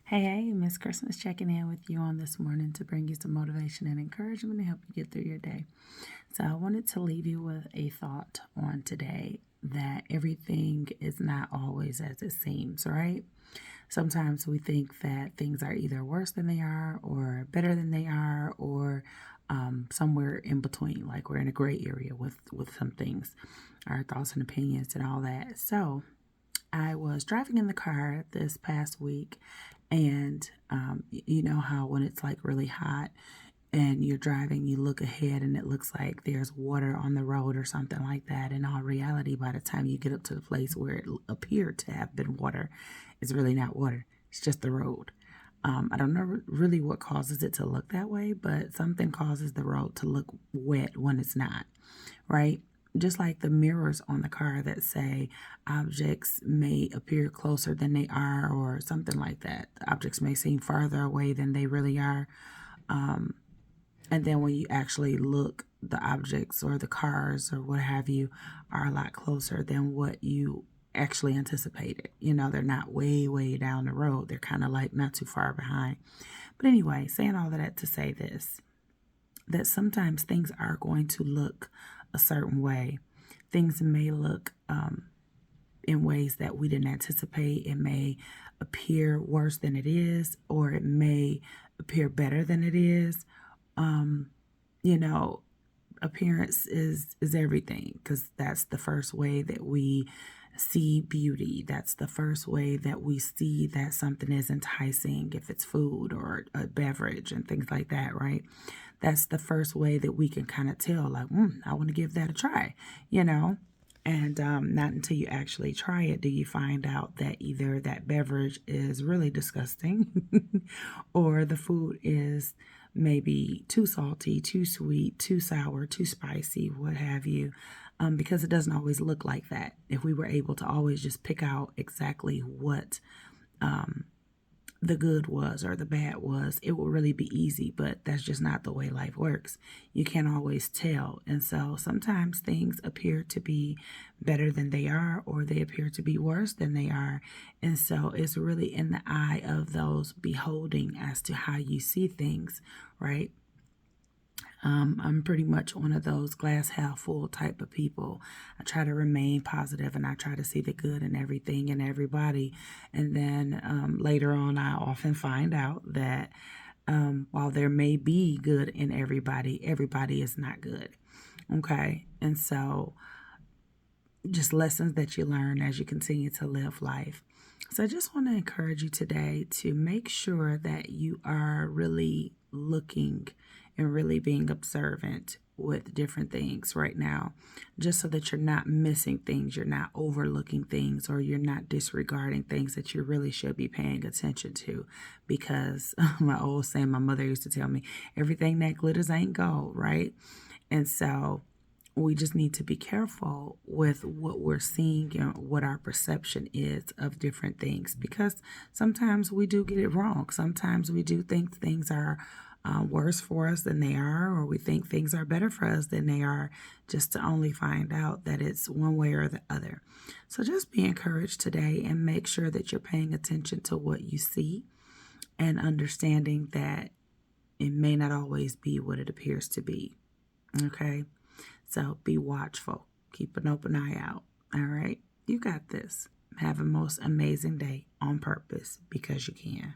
Hey, Miss Christmas checking in with you on this morning to bring you some motivation and encouragement to help you get through your day. So, I wanted to leave you with a thought on today that everything is not always as it seems, right? Sometimes we think that things are either worse than they are, or better than they are, or somewhere in between, like we're in a gray area with some things, our thoughts and opinions and all that. So, I was driving in the car this past week, and you know how when it's like really hot and you're driving, you look ahead and it looks like there's water on the road or something like that. In all reality, by the time you get up to the place where it appeared to have been water, it's really not water, it's just the road. I don't know really what causes it to look that way, but something causes the road to look wet when it's not, right? Just like the mirrors on the car that say objects may appear closer than they are, or something like that. The objects may seem farther away than they really are. And then when you actually look, the objects or the cars or what have you are a lot closer than what you actually anticipated. You know, they're not way, way down the road. They're kind of like not too far behind. But anyway, saying all of that to say this, that sometimes things are going to look a certain way. Things may look in ways that we didn't anticipate. It may appear worse than it is, or it may appear better than it is. You know, appearance is everything, because that's the first way that we see beauty. That's the first way that we see that something is enticing, if it's food or a beverage and things like that, right? That's the first way that we can kind of tell, like, I want to give that a try, you know? And not until you actually try it do you find out that either that beverage is really disgusting or the food is maybe too salty, too sweet, too sour, too spicy, what have you, because it doesn't always look like that. If we were able to always just pick out exactly what the good was or the bad was, it will really be easy, but that's just not the way life works. You can't always tell. And so sometimes things appear to be better than they are, or they appear to be worse than they are. And so it's really in the eye of those beholding as to how you see things, right? I'm pretty much one of those glass half full type of people. I try to remain positive and I try to see the good in everything and everybody. And then later on, I often find out that while there may be good in everybody, everybody is not good. Okay. And so just lessons that you learn as you continue to live life. So I just want to encourage you today to make sure that you are really looking and really being observant with different things right now, just so that you're not missing things, you're not overlooking things, or you're not disregarding things that you really should be paying attention to. Because my old saying, my mother used to tell me, everything that glitters ain't gold, right? And so we just need to be careful with what we're seeing and what our perception is of different things, because sometimes we do get it wrong. Sometimes we do think things are worse for us than they are, or we think things are better for us than they are, just to only find out that it's one way or the other. So just be encouraged today and make sure that you're paying attention to what you see and understanding that it may not always be what it appears to be. Okay? So be watchful. Keep an open eye out. All right? You got this. Have a most amazing day on purpose, because you can.